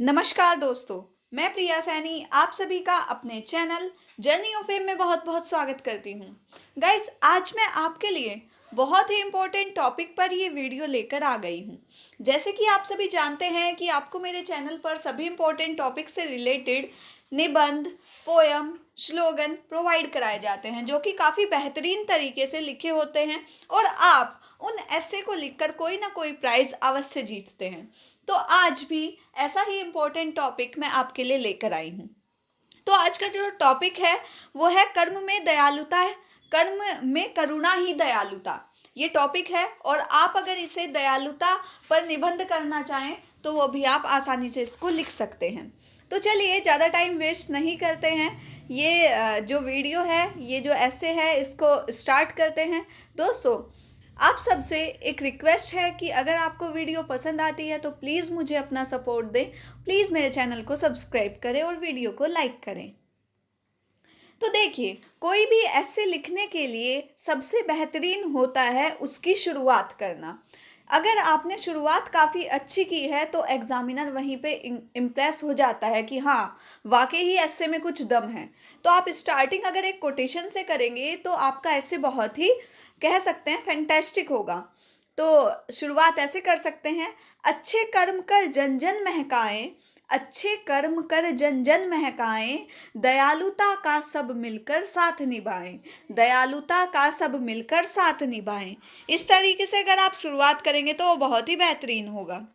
नमस्कार दोस्तों, मैं प्रिया सैनी आप सभी का अपने चैनल जर्नी ऑफ फेम में बहुत बहुत स्वागत करती हूँ। गाइस, आज मैं आपके लिए बहुत ही इम्पोर्टेंट टॉपिक पर ये वीडियो लेकर आ गई हूँ। जैसे कि आप सभी जानते हैं कि आपको मेरे चैनल पर सभी इम्पोर्टेंट टॉपिक से रिलेटेड निबंध, पोयम, स्लोगन प्रोवाइड कराए जाते हैं जो कि काफ़ी बेहतरीन तरीके से लिखे होते हैं और आप उन ऐसे को लिखकर कोई ना कोई प्राइज़ अवश्य जीतते हैं। तो आज भी ऐसा ही इम्पोर्टेंट टॉपिक मैं आपके लिए लेकर आई हूँ। तो आज का जो टॉपिक है वो है कर्म में दयालुता है, कर्म में करुणा ही दयालुता। ये टॉपिक है और आप अगर इसे दयालुता पर निबंध करना चाहें तो वो भी आप आसानी से इसको लिख सकते हैं। तो चलिए ज़्यादा टाइम वेस्ट नहीं करते हैं, ये जो वीडियो है, ये जो ऐसे है, इसको स्टार्ट करते हैं। दोस्तों, आप सबसे एक रिक्वेस्ट है कि अगर आपको वीडियो पसंद आती है तो प्लीज़ मुझे अपना सपोर्ट दें। प्लीज़ मेरे चैनल को सब्सक्राइब करें और वीडियो को लाइक करें। तो देखिए, कोई भी ऐसे लिखने के लिए सबसे बेहतरीन होता है उसकी शुरुआत करना। अगर आपने शुरुआत काफ़ी अच्छी की है तो एग्जामिनर वहीं पे इम्प्रेस हो जाता है कि हाँ, वाकई ही ऐसे में कुछ दम है। तो आप स्टार्टिंग अगर एक कोटेशन से करेंगे तो आपका ऐसे बहुत ही, कह सकते हैं, फैंटास्टिक होगा। तो शुरुआत ऐसे कर सकते हैं, अच्छे कर्म कर जन जन महकाएं, अच्छे कर्म कर जन जन महकाएं, दयालुता का सब मिलकर साथ निभाएं, दयालुता का सब मिलकर साथ निभाएं। इस तरीके से अगर आप शुरुआत करेंगे तो वो बहुत ही बेहतरीन होगा।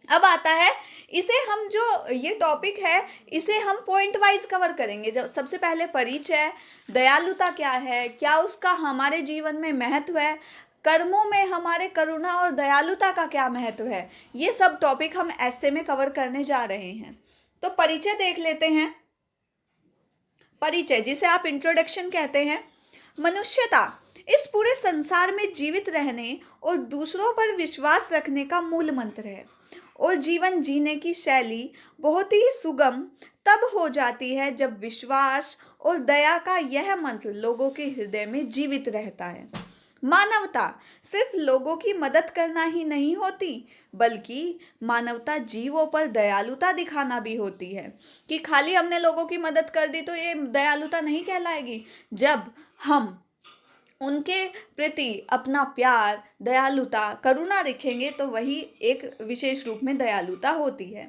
अब आता है, इसे हम जो ये टॉपिक है इसे हम पॉइंट वाइज कवर करेंगे। जब सबसे पहले परिचय, दयालुता क्या है, क्या उसका हमारे जीवन में महत्व है, कर्मों में हमारे करुणा और दयालुता का क्या महत्व है, ये सब टॉपिक हम ऐसे में कवर करने जा रहे हैं। तो परिचय देख लेते हैं। परिचय, जिसे आप इंट्रोडक्शन कहते हैं, मनुष्यता इस पूरे संसार में जीवित रहने और दूसरों पर विश्वास रखने का मूल मंत्र है और जीवन जीने की शैली बहुत ही सुगम तब हो जाती है जब विश्वास और दया का यह मंत्र लोगों के हृदय में जीवित रहता है। मानवता सिर्फ लोगों की मदद करना ही नहीं होती, बल्कि मानवता जीवों पर दयालुता दिखाना भी होती है। कि खाली हमने लोगों की मदद कर दी तो ये दयालुता नहीं कहलाएगी। जब हम उनके प्रति अपना प्यार, दयालुता, करुणा दिखेंगे तो वही एक विशेष रूप में दयालुता होती है।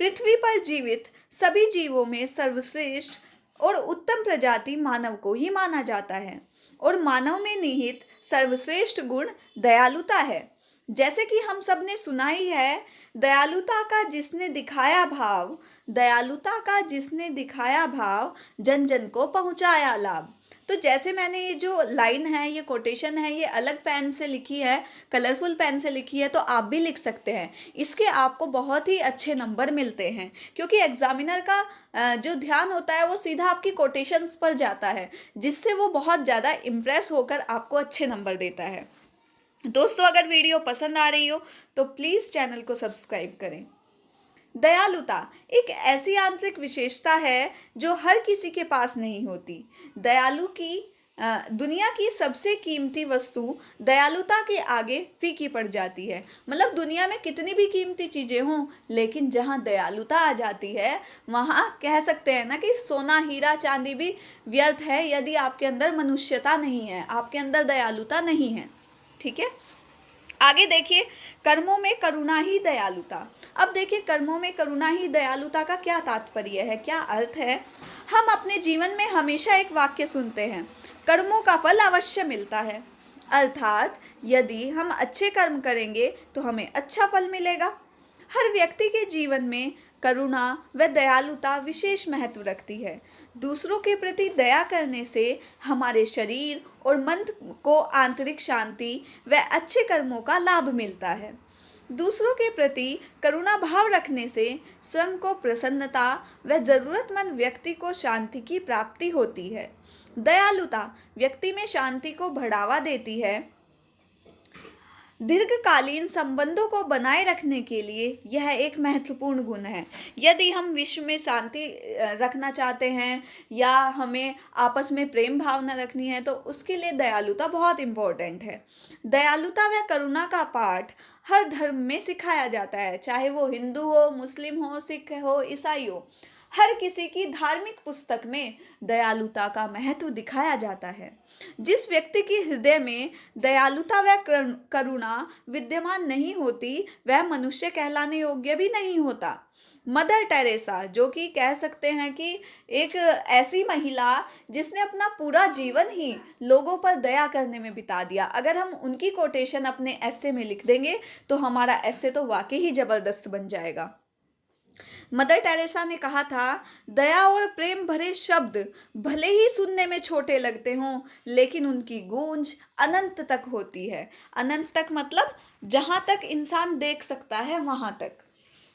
पृथ्वी पर जीवित सभी जीवों में सर्वश्रेष्ठ और उत्तम प्रजाति मानव को ही माना जाता है और मानव में निहित सर्वश्रेष्ठ गुण दयालुता है। जैसे कि हम सब ने सुना ही है, दयालुता का जिसने दिखाया भाव, दयालुता का जिसने दिखाया भाव, जन जन को पहुंचाया लाभ। तो जैसे मैंने ये जो लाइन है, ये कोटेशन है, ये अलग पेन से लिखी है, कलरफुल पेन से लिखी है, तो आप भी लिख सकते हैं। इसके आपको बहुत ही अच्छे नंबर मिलते हैं क्योंकि एग्जामिनर का जो ध्यान होता है वो सीधा आपकी कोटेशंस पर जाता है, जिससे वो बहुत ज़्यादा इम्प्रेस होकर आपको अच्छे नंबर देता है। दोस्तों, अगर वीडियो पसंद आ रही हो तो प्लीज़ चैनल को सब्सक्राइब करें। दयालुता एक ऐसी आंतरिक विशेषता है जो हर किसी के पास नहीं होती। दयालु की दुनिया की सबसे कीमती वस्तु दयालुता के आगे फीकी पड़ जाती है। मतलब दुनिया में कितनी भी कीमती चीज़ें हों, लेकिन जहाँ दयालुता आ जाती है वहाँ कह सकते हैं ना कि सोना, हीरा, चांदी भी व्यर्थ है यदि आपके अंदर मनुष्यता नहीं है, आपके अंदर दयालुता नहीं है। ठीक है, आगे देखिए, कर्मों में करुणा ही दयालुता। अब देखिए, कर्मों में करुणा ही दयालुता का क्या तात्पर्य है, क्या अर्थ है। हम अपने जीवन में हमेशा एक वाक्य सुनते हैं, कर्मों का फल अवश्य मिलता है। अर्थात यदि हम अच्छे कर्म करेंगे तो हमें अच्छा फल मिलेगा। हर व्यक्ति के जीवन में करुणा व दयालुता विशेष महत्व रखती है। दूसरों के प्रति दया करने से हमारे शरीर और मन को आंतरिक शांति व अच्छे कर्मों का लाभ मिलता है। दूसरों के प्रति करुणा भाव रखने से स्वयं को प्रसन्नता व जरूरतमंद व्यक्ति को शांति की प्राप्ति होती है। दयालुता व्यक्ति में शांति को बढ़ावा देती है दीर्घकालीन संबंधों को बनाए रखने के लिए यह एक महत्वपूर्ण गुण है। यदि हम विश्व में शांति रखना चाहते हैं या हमें आपस में प्रेम भावना रखनी है तो उसके लिए दयालुता बहुत इम्पोर्टेंट है। दयालुता व करुणा का पाठ हर धर्म में सिखाया जाता है, चाहे वो हिंदू हो, मुस्लिम हो, सिख हो, ईसाई हो। हर किसी की धार्मिक पुस्तक में दयालुता का महत्व दिखाया जाता है। जिस व्यक्ति के हृदय में दयालुता व करुणा विद्यमान नहीं होती वह मनुष्य कहलाने योग्य भी नहीं होता। मदर टेरेसा, जो कि कह सकते हैं कि एक ऐसी महिला जिसने अपना पूरा जीवन ही लोगों पर दया करने में बिता दिया, अगर हम उनकी कोटेशन अपने एस्से में लिख देंगे तो हमारा एस्से तो वाकई ही जबरदस्त बन जाएगा। मदर टेरेसा ने कहा था, दया और प्रेम भरे शब्द भले ही सुनने में छोटे लगते हों लेकिन उनकी गूंज अनंत तक होती है। अनंत तक मतलब जहां तक इंसान देख सकता है वहां तक।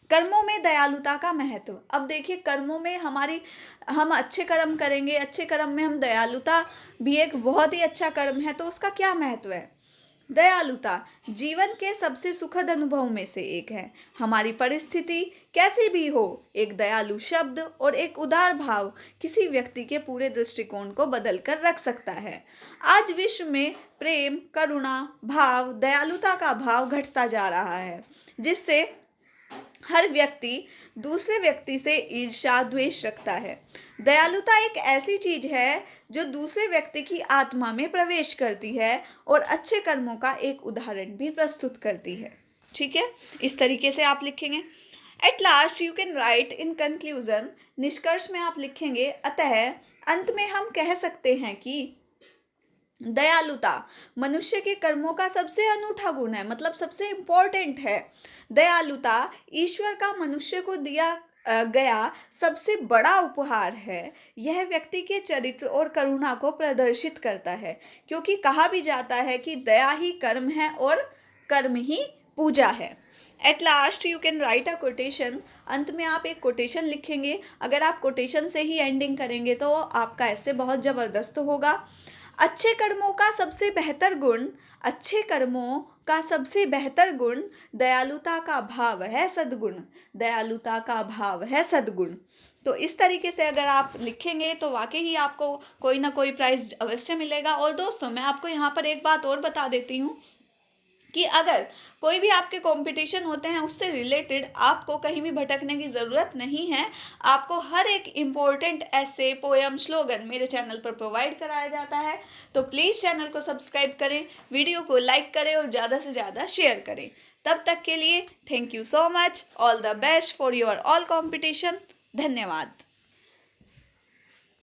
कर्मों में दयालुता का महत्व। अब देखिए, कर्मों में हम अच्छे कर्म करेंगे, अच्छे कर्म में हम दयालुता भी एक बहुत ही अच्छा कर्म है, तो उसका क्या महत्व है। दयालुता जीवन के सबसे सुखद अनुभव में से एक है। हमारी परिस्थिति कैसी भी हो, एक दयालु शब्द और एक उदार भाव किसी व्यक्ति के पूरे दृष्टिकोण को बदल कर रख सकता है। आज विश्व में प्रेम, करुणा भाव, दयालुता का भाव घटता जा रहा है, जिससे हर व्यक्ति दूसरे व्यक्ति से ईर्ष्या, द्वेष रखता है। दयालुता एक ऐसी चीज है जो दूसरे व्यक्ति की आत्मा में प्रवेश करती है और अच्छे कर्मों का एक उदाहरण भी प्रस्तुत करती है। ठीक है, इस तरीके से आप लिखेंगे। At last you can write in conclusion, निष्कर्ष में आप लिखेंगे, अतः अंत में हम कह सकते हैं कि दयालुता मनुष्य के कर्मों का सबसे अनूठा गुण है, मतलब सबसे इंपॉर्टेंट है। दयालुता ईश्वर का मनुष्य को दिया गया सबसे बड़ा उपहार है। यह व्यक्ति के चरित्र और करुणा को प्रदर्शित करता है, क्योंकि कहा भी जाता है कि दया ही कर्म है और कर्म ही पूजा है। At last you can write a quotation, अंत में आप एक कोटेशन लिखेंगे। अगर आप कोटेशन से ही एंडिंग करेंगे तो आपका ऐसे बहुत जबरदस्त होगा। अच्छे कर्मों का सबसे बेहतर गुण दयालुता का भाव है सद्गुण। दयालुता का भाव है सद्गुण। तो इस तरीके से अगर आप लिखेंगे तो वाकई ही आपको कोई ना कोई प्राइज अवश्य मिलेगा। और दोस्तों, मैं आपको यहाँ पर एक बात और बता देती हूँ कि अगर कोई भी आपके कंपटीशन होते हैं उससे रिलेटेड आपको कहीं भी भटकने की ज़रूरत नहीं है। आपको हर एक इम्पोर्टेंट ऐसे, पोयम, स्लोगन मेरे चैनल पर प्रोवाइड कराया जाता है। तो प्लीज़ चैनल को सब्सक्राइब करें, वीडियो को लाइक करें और ज़्यादा से ज़्यादा शेयर करें। तब तक के लिए thank you so much. All the best for your all competition. धन्यवाद।